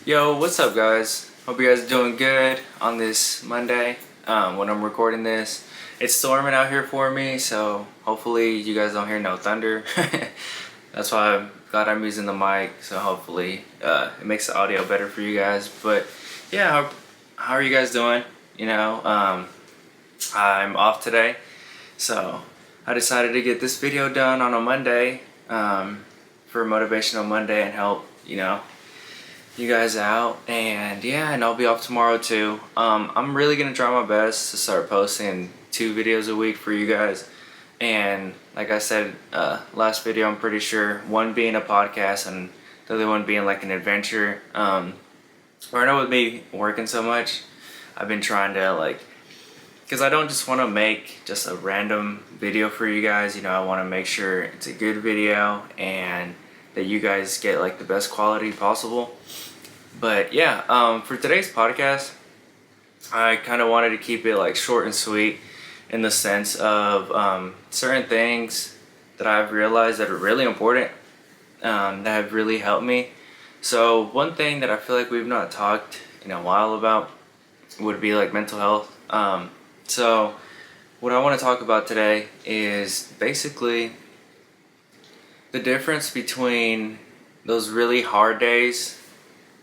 Yo, what's up, guys? Hope you guys are doing good on this Monday. When I'm recording this, it's storming out here for me, so hopefully you guys don't hear no thunder. That's why I'm glad I'm using the mic, so hopefully it makes the audio better for you guys. But yeah, how are you guys doing? I'm off today, so I decided to get this video done on a Monday for Motivational Monday and help, you guys out. And I'll be off tomorrow too. I'm really gonna try my best to start posting 2 videos a week for you guys. And like I said last video, I'm pretty sure one being a podcast and the other one being like an adventure. Right now with me working so much, I've been trying to because I don't just want to make just a random video for you guys. I want to make sure it's a good video and that you guys get like the best quality possible. But yeah, for today's podcast, I kind of wanted to keep it like short and sweet in the sense of certain things that I've realized that are really important, that have really helped me. So one thing that I feel like we've not talked in a while about would be like mental health. So what I want to talk about today is basically the difference between those really hard days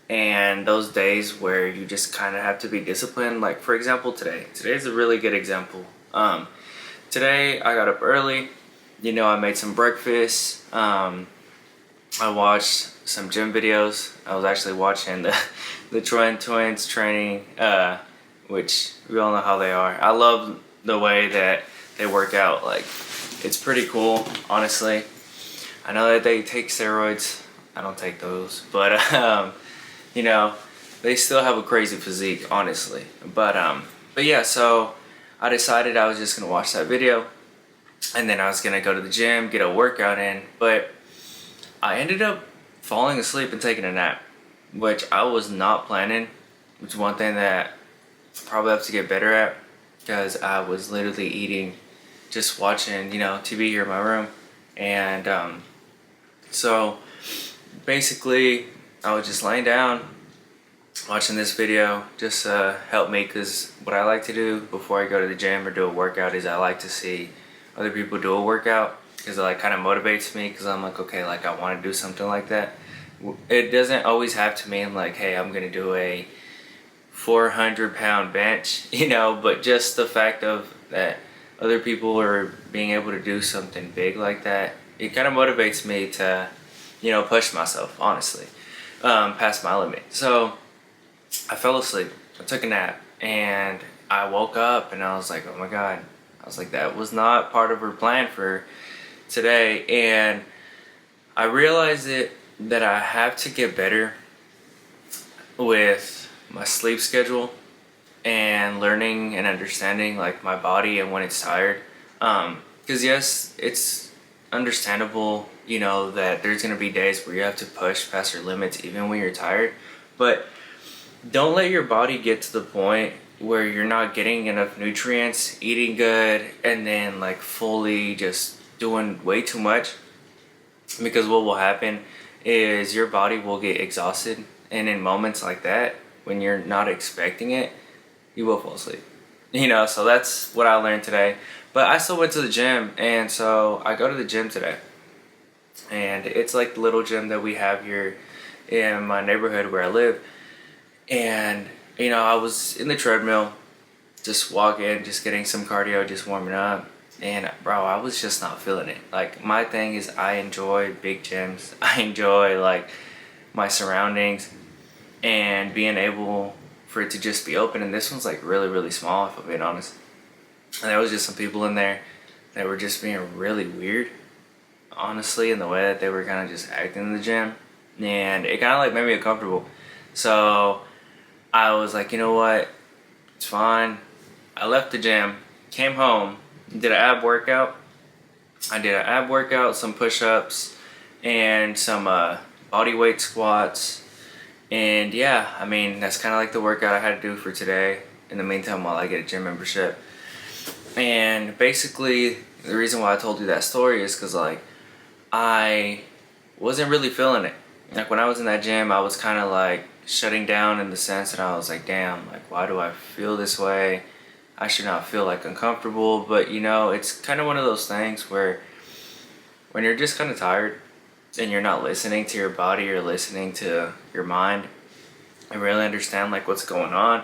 and those days where you just kind of have to be disciplined. Like for example, today's a really good example. Today I got up early. I made some breakfast. I watched some gym videos. I was actually watching the Troy Twins training, which we all know how they are. I love the way that they work out. Like, it's pretty cool, honestly. I know that they take steroids. I don't take those, but they still have a crazy physique, honestly. But yeah, so I decided I was just gonna watch that video, and then I was gonna go to the gym, get a workout in. But I ended up falling asleep and taking a nap, which I was not planning. Which is one thing that I probably have to get better at, because I was literally eating, just watching, TV here in my room. And so basically I was just laying down watching this video just help me, because what I like to do before I go to the gym or do a workout is I like to see other people do a workout, because it kind of motivates me, because I'm like, okay, I want to do something like that. It doesn't always have to mean hey, I'm gonna do a 400-pound bench, but just the fact of that other people are being able to do something big like that, it kind of motivates me to push myself, honestly, past my limit. So I fell asleep, I took a nap, and I woke up and I was like, oh my god, I was like, that was not part of her plan for today. And I realized that I have to get better with my sleep schedule and learning and understanding my body and when it's tired. Because yes, it's understandable, that there's gonna be days where you have to push past your limits even when you're tired. But don't let your body get to the point where you're not getting enough nutrients, eating good, and then fully just doing way too much. Because what will happen is your body will get exhausted, and in moments like that, when you're not expecting it, you will fall asleep. So that's what I learned today. But I still went to the gym, and so I go to the gym today. And it's the little gym that we have here in my neighborhood where I live. And, I was in the treadmill, just walking, just getting some cardio, just warming up. And bro, I was just not feeling it. My thing is, I enjoy big gyms. I enjoy my surroundings and being able for it to just be open. And this one's really, really small, if I'm being honest. And there was just some people in there that were just being really weird, honestly, in the way that they were kind of just acting in the gym. And it kind of made me uncomfortable. So I was like, you know what, it's fine. I left the gym, came home, did an ab workout. I did an ab workout, some push-ups, and some body weight squats. And yeah, that's kind of the workout I had to do for today, in the meantime, while I get a gym membership. And basically, the reason why I told you that story is because I wasn't really feeling it. Like when I was in that gym, I was kind of like shutting down in the sense that I was like, damn, like why do I feel this way? I should not feel like uncomfortable, but it's kind of one of those things where when you're just kind of tired and you're not listening to your body or listening to your mind and really understand like what's going on,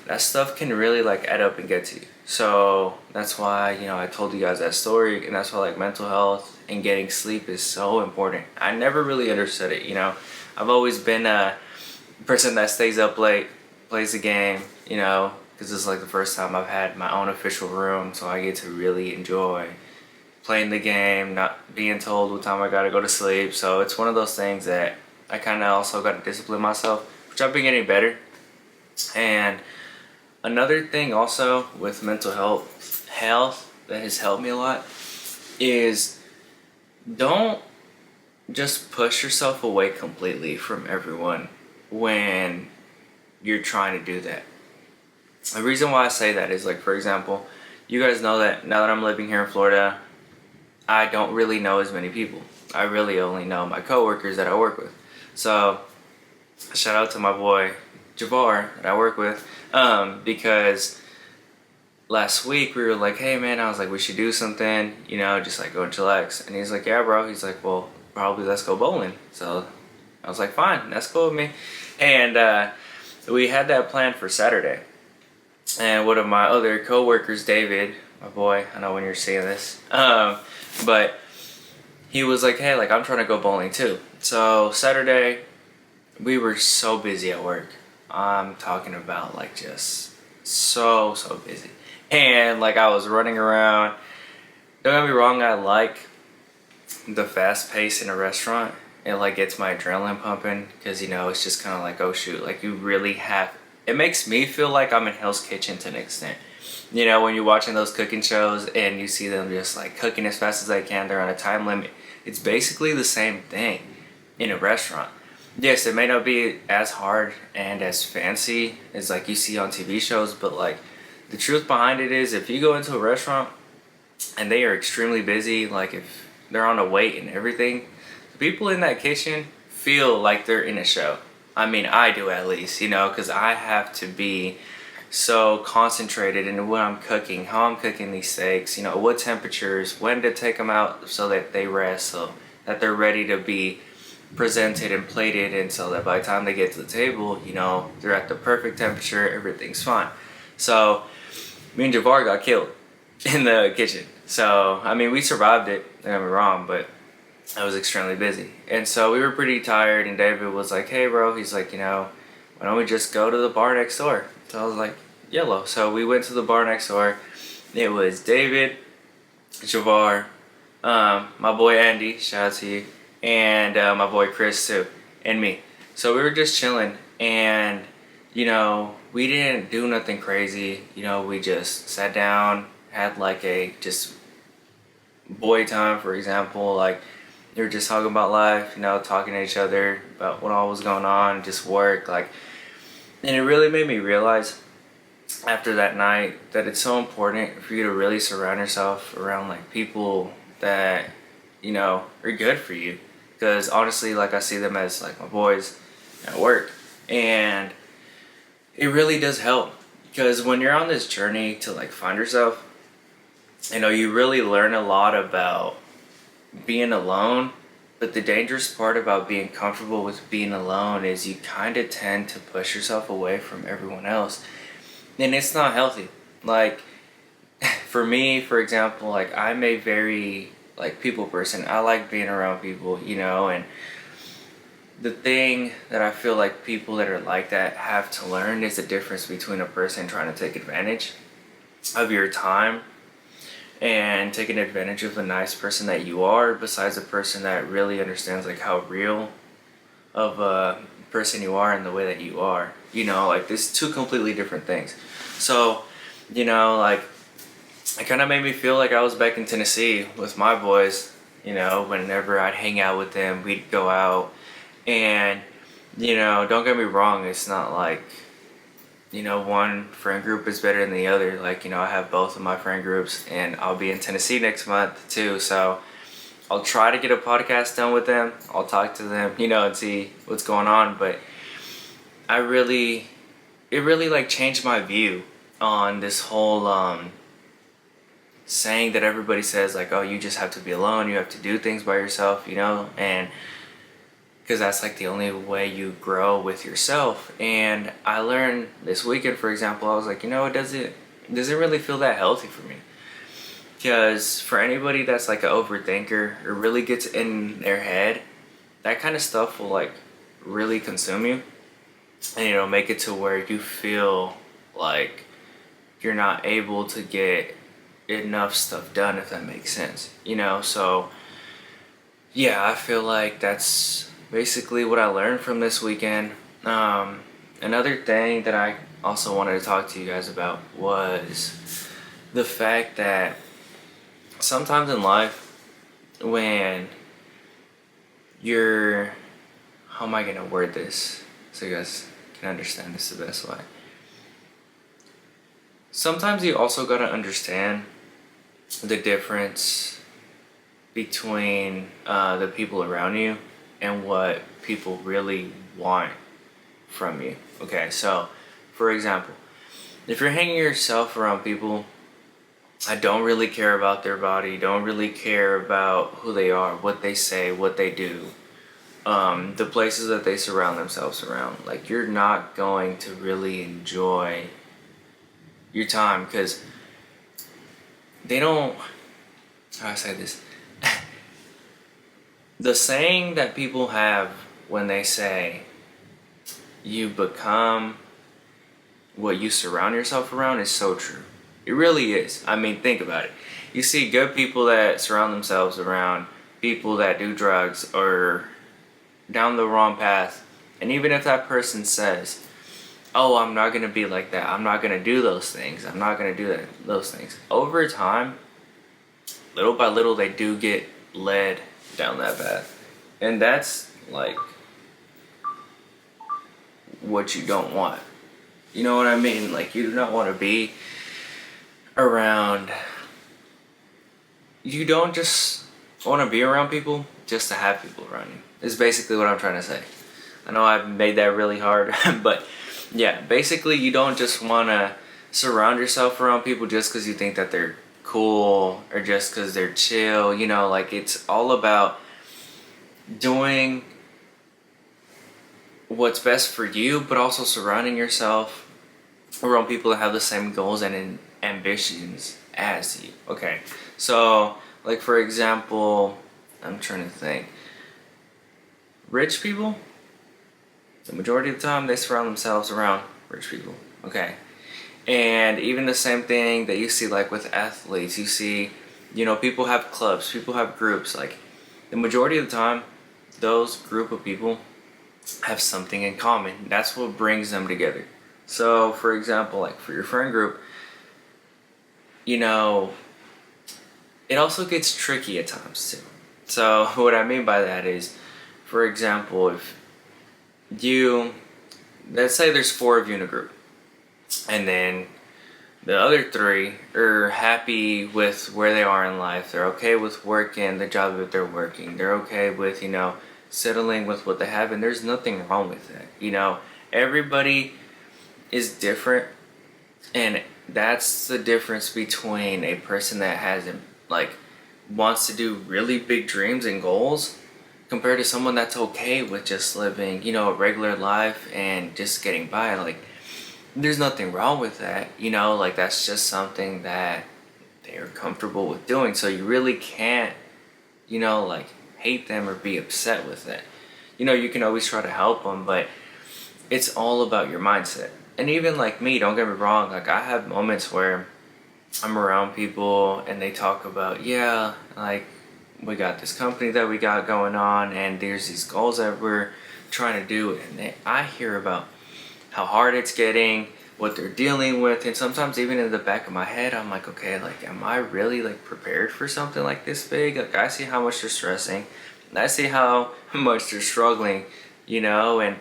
that stuff can really like add up and get to you. So that's why I told you guys that story, and that's why like mental health and getting sleep is so important. I never really understood it. I've always been a person that stays up late, plays the game, because this is like the first time I've had my own official room, so I get to really enjoy playing the game, not being told what time I gotta go to sleep. So it's one of those things that I kind of also got to discipline myself, which I've been getting better. And another thing also with mental health that has helped me a lot is don't just push yourself away completely from everyone when you're trying to do that. The reason why I say that is, like, for example, you guys know that now that I'm living here in Florida, I don't really know as many people. I really only know my coworkers that I work with. So shout out to my boy Javar that I work with, because last week we were like, hey man, I was like, we should do something, just like go and chillax. And he's like, yeah bro, he's like, well, probably let's go bowling. So I was like, fine, that's cool with me. And we had that planned for Saturday. And one of my other coworkers, David, my boy, I know when you're seeing this, but he was like, hey, like I'm trying to go bowling too. So Saturday, we were so busy at work. I'm talking about like just so busy. And like I was running around. Don't get me wrong, I like the fast pace in a restaurant. It like gets my adrenaline pumping because it's just kind of like, oh shoot, like you really have. It makes me feel like I'm in Hell's Kitchen to an extent. When you're watching those cooking shows and you see them just like cooking as fast as they can, they're on a time limit. It's basically the same thing in a restaurant. Yes, it may not be as hard and as fancy as like you see on TV shows, but like the truth behind it is if you go into a restaurant and they are extremely busy, like if they're on a wait and everything, the people in that kitchen feel like they're in a show. I mean, I do at least, because I have to be so concentrated in what I'm cooking, how I'm cooking these steaks, what temperatures, when to take them out so that they rest, so that they're ready to be presented and plated, and so that by the time they get to the table, they're at the perfect temperature, everything's fine. So me and Javar got killed in the kitchen. So, I mean, we survived it, don't get me wrong, but I was extremely busy. And so we were pretty tired, and David was like, hey bro, he's like, why don't we just go to the bar next door? So I was like, yellow. So we went to the bar next door. It was David, Javar, my boy Andy, shout out to you, and my boy Chris too, and me. So we were just chilling, and we didn't do nothing crazy. We just sat down, had like a just boy time, for example. Like they were just talking about life, talking to each other about what all was going on, just work, like. And it really made me realize after that night that it's so important for you to really surround yourself around like people that are good for you, because honestly, like I see them as like my boys at work, and it really does help, because when you're on this journey to like find yourself, you really learn a lot about being alone. But the dangerous part about being comfortable with being alone is you kind of tend to push yourself away from everyone else, and it's not healthy. Like for me, for example, like I'm a very like people person. I like being around people, and the thing that I feel like people that are like that have to learn is the difference between a person trying to take advantage of your time and taking advantage of a nice person that you are, besides a person that really understands like how real of a person you are and the way that you are. Like there's two completely different things. So, like it kind of made me feel like I was back in Tennessee with my boys. Whenever I'd hang out with them, we'd go out, and don't get me wrong, it's not like one friend group is better than the other. Like, I have both of my friend groups, and I'll be in Tennessee next month too. So I'll try to get a podcast done with them. I'll talk to them, and see what's going on. But it really like changed my view on this whole saying that everybody says, like, oh, you just have to be alone, you have to do things by yourself, and because that's like the only way you grow with yourself. And I learned this weekend, for example, I was like, it doesn't really feel that healthy for me. Because for anybody that's like an overthinker or really gets in their head, that kind of stuff will like really consume you, and make it to where you feel like you're not able to get enough stuff done, if that makes sense. So yeah, I feel like that's basically what I learned from this weekend. Another thing that I also wanted to talk to you guys about was the fact that sometimes in life, when you're, how am I gonna word this so you guys can understand this the best way? Sometimes you also gotta understand the difference between the people around you and what people really want from you. Okay, so for example, if you're hanging yourself around people that don't really care about their body, don't really care about who they are, what they say, what they do, the places that they surround themselves around, like, you're not going to really enjoy your time, because they don't, how do I say this? The saying that people have when they say you become what you surround yourself around is so true. It really is. I mean, think about it. You see good people that surround themselves around people that do drugs or down the wrong path, and even if that person says, oh, I'm not going to be like that, I'm not going to do those things, I'm not going to do those things, over time, little by little, they do get led down that path. And that's like what you don't want. You know what I mean? Like, you do not want to be around, you don't just want to be around people just to have people around you, is basically what I'm trying to say. I know I've made that really hard, but yeah, basically you don't just want to surround yourself around people just because you think that they're cool or just because they're chill. Like, it's all about doing what's best for you, but also surrounding yourself around people that have the same goals and ambitions as you. Okay, so like, for example, I'm trying to think, rich people, the majority of the time they surround themselves around rich people. Okay, and even the same thing that you see like with athletes, you see, people have clubs, people have groups. Like, the majority of the time, those group of people have something in common. That's what brings them together. So for example, like for your friend group, it also gets tricky at times too. So what I mean by that is, for example, if let's say there's 4 of you in a group, and then the other 3 are happy with where they are in life. They're okay with working the job that they're working. They're okay with, settling with what they have, and there's nothing wrong with that. Everybody is different, and that's the difference between a person that wants to do really big dreams and goals compared to someone that's okay with just living, a regular life and just getting by. Like, there's nothing wrong with that, like, that's just something that they're comfortable with doing. So you really can't, hate them or be upset with it. You can always try to help them, but it's all about your mindset. And even like me, don't get me wrong, like, I have moments where I'm around people and they talk about, yeah, like, we got this company that we got going on and there's these goals that we're trying to do, and I hear about how hard it's getting, what they're dealing with, and sometimes even in the back of my head, I'm like, okay, like, am I really like prepared for something like this big? Like, I see how much they're stressing, and I see how much they're struggling, and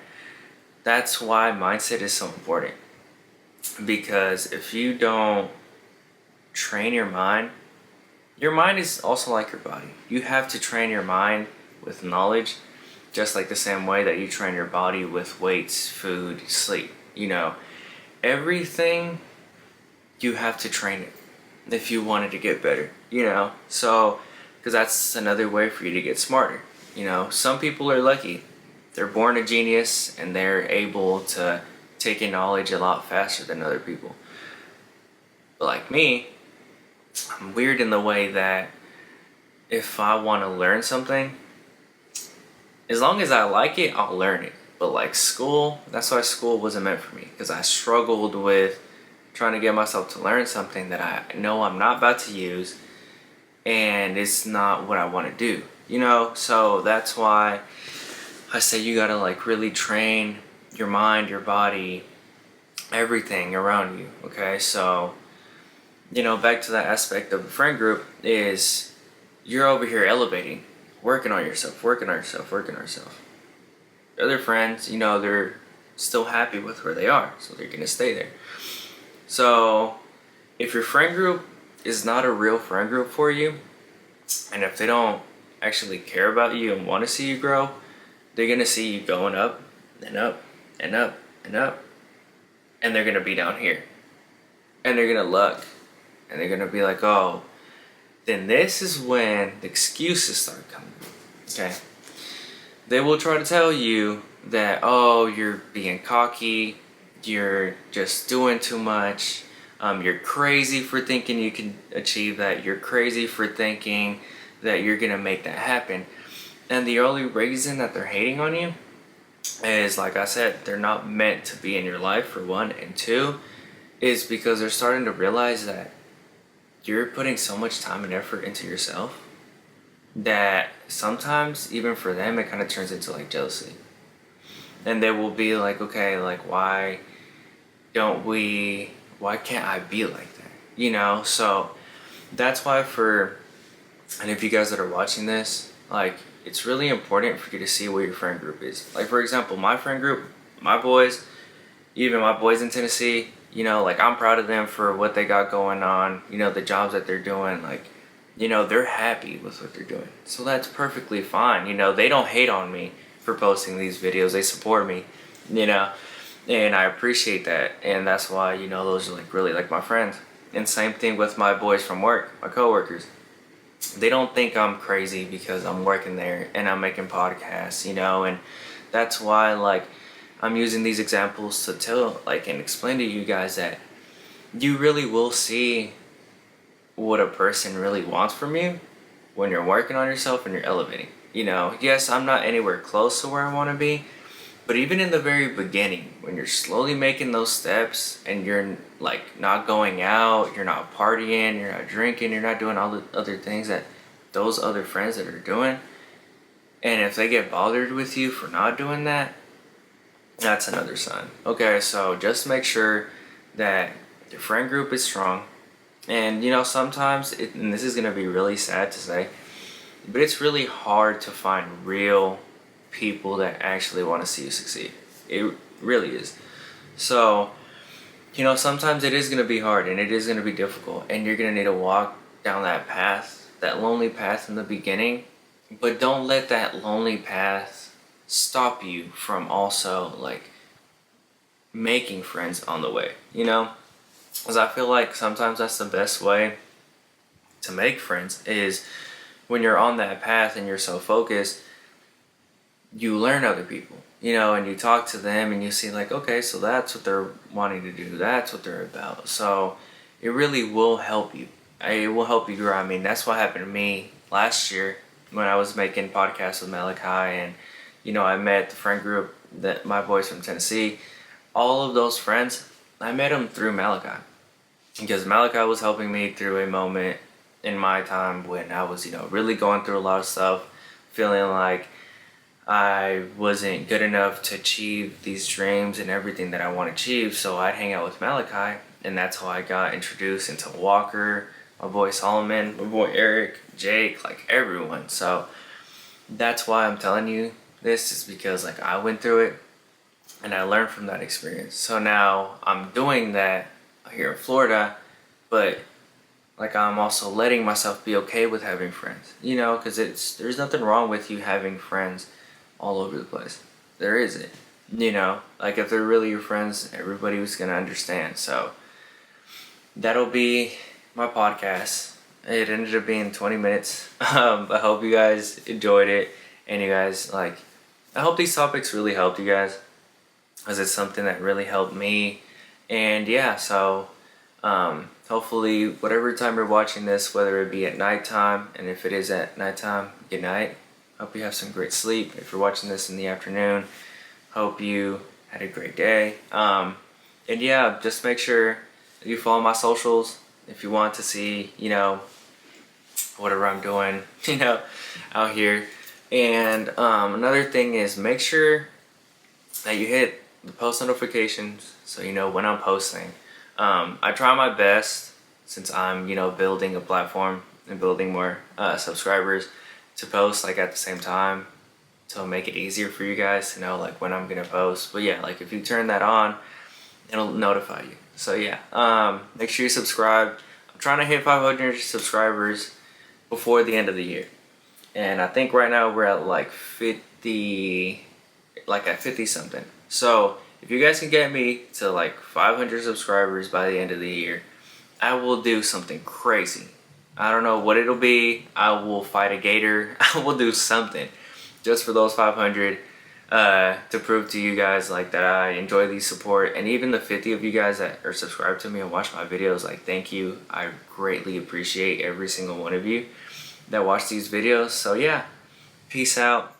that's why mindset is so important. Because if you don't train your mind, your mind is also like your body. You have to train your mind with knowledge, just like the same way that you train your body with weights, food, sleep. Everything, you have to train it if you wanted to get better, So, because that's another way for you to get smarter. Some people are lucky. They're born a genius and they're able to take in knowledge a lot faster than other people. But like me, I'm weird in the way that if I want to learn something, as long as I like it, I'll learn it. But like school, that's why school wasn't meant for me, because I struggled with trying to get myself to learn something that I know I'm not about to use and it's not what I want to do, So that's why I say you gotta like really train your mind, your body, everything around you, okay? So, back to that aspect of the friend group is you're over here elevating, working on yourself, working on yourself, working on yourself. Other friends, they're still happy with where they are, so they're gonna stay there. So, if your friend group is not a real friend group for you, and if they don't actually care about you and want to see you grow, they're gonna see you going up and up and up and up, and they're gonna be down here, and they're gonna look, and they're gonna be like, oh, then this is when the excuses start coming. Okay, they will try to tell you that, oh, you're being cocky, you're just doing too much, you're crazy for thinking you can achieve that, you're crazy for thinking that you're gonna make that happen. And the only reason that they're hating on you is, like I said, they're not meant to be in your life, for one, and two, is because they're starting to realize that you're putting so much time and effort into yourself that sometimes, even for them, it kind of turns into like jealousy. And they will be like, okay, like why can't I be like that? So that's why and if you guys that are watching this, like, it's really important for you to see what your friend group is. Like, for example, my friend group, my boys, even my boys in Tennessee, like, I'm proud of them for what they got going on, the jobs that they're doing, like, they're happy with what they're doing. So that's perfectly fine. They don't hate on me for posting these videos. They support me, and I appreciate that. And that's why, those are like really like my friends. And same thing with my boys from work, my coworkers. They don't think I'm crazy because I'm working there and I'm making podcasts, and that's why, like, I'm using these examples to tell, like, and explain to you guys that you really will see what a person really wants from you when you're working on yourself and you're elevating. Yes, I'm not anywhere close to where I want to be, but even in the very beginning, when you're slowly making those steps and you're like not going out, you're not partying, you're not drinking, you're not doing all the other things that those other friends that are doing, and if they get bothered with you for not doing that, that's another sign. Okay, so just make sure that your friend group is strong. And sometimes, and this is going to be really sad to say, but it's really hard to find real people that actually want to see you succeed. It really is. So, sometimes it is going to be hard and it is going to be difficult, and you're going to need to walk down that path, that lonely path in the beginning, but don't let that lonely path stop you from also, like, making friends on the way, because I feel like sometimes that's the best way to make friends, is when you're on that path and you're so focused, you learn other people, and you talk to them and you see, like, okay, so that's what they're wanting to do, that's what they're about. So it really will help you. It will help you grow. I mean, that's what happened to me last year when I was making podcasts with Malachi, and I met the friend group, that my boys from Tennessee. All of those friends, I met them through Malachi, because Malachi was helping me through a moment in my time when I was, really going through a lot of stuff, feeling like I wasn't good enough to achieve these dreams and everything that I want to achieve. So I'd hang out with Malachi, and that's how I got introduced into Walker, my boy Solomon, my boy Eric, Jake, like everyone. So that's why I'm telling you this, is because, like, I went through it and I learned from that experience. So now I'm doing that here in Florida, but like I'm also letting myself be okay with having friends, you know, because there's nothing wrong with you having friends all over the place. There isn't, you know, like if they're really your friends, everybody was gonna understand. So that'll be my podcast. It ended up being 20 minutes. I hope you guys enjoyed it, and you guys like. I hope these topics really helped you guys, because it's something that really helped me. And yeah, so hopefully whatever time you're watching this, whether it be at nighttime, and if it is at nighttime, good night. Hope you have some great sleep. If you're watching this in the afternoon, hope you had a great day. And yeah, just make sure you follow my socials if you want to see, you know, whatever I'm doing, you know, out here. And another thing is, make sure that you hit the post notifications so you know when I'm posting. I try my best, since I'm, you know, building a platform and building more subscribers, to post like at the same time to make it easier for you guys to know like when I'm gonna post. But yeah, like if you turn that on, it'll notify you. So yeah, make sure you subscribe. I'm trying to hit 500 subscribers before the end of the year, and I think right now we're at like 50, like at 50 something. So if you guys can get me to like 500 subscribers by the end of the year, I will do something crazy. I don't know what it'll be. I will fight a gator. I will do something just for those 500 to prove to you guys like that I enjoy the support. And even the 50 of you guys that are subscribed to me and watch my videos, like thank you. I greatly appreciate every single one of you that watch these videos. So yeah, peace out.